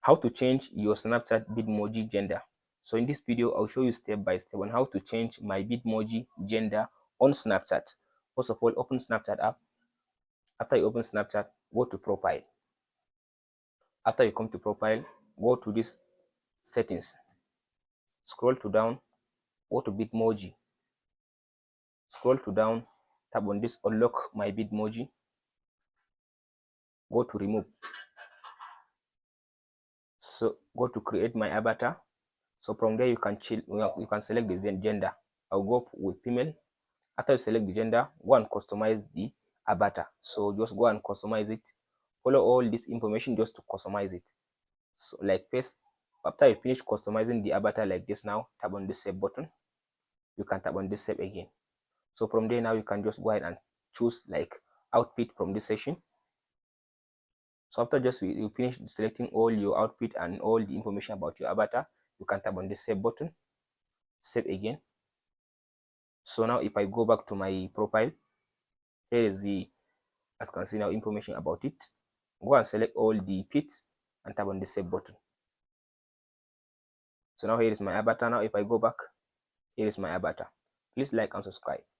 How to change your Snapchat Bitmoji gender. So in this video, I'll show you step by step on how to change my Bitmoji gender on Snapchat. First of all, open Snapchat app. After you open Snapchat, go to profile. After you come to profile, go to this settings. Scroll to down, go to Bitmoji. Scroll to down, tap on this unlock my Bitmoji. Go to remove. So go to create my avatar. So from there you can select the gender. I'll go with female. After you select the gender, go and customize the avatar. So just go and customize it. Follow all this information just to customize it. So like paste. After you finish customizing the avatar like this, now tap on the save button. You can tap on this save again. So from there now you can just go ahead and choose like outfit from this section. So after just you finish selecting all your outfit and all the information about your avatar, you can tap on the save button, save again. So now if I go back to my profile, here is the, as you can see now, information about it. Go and select all the fits and tap on the save button. So now here is my avatar. Now if I go back, here is my avatar. Please like and subscribe.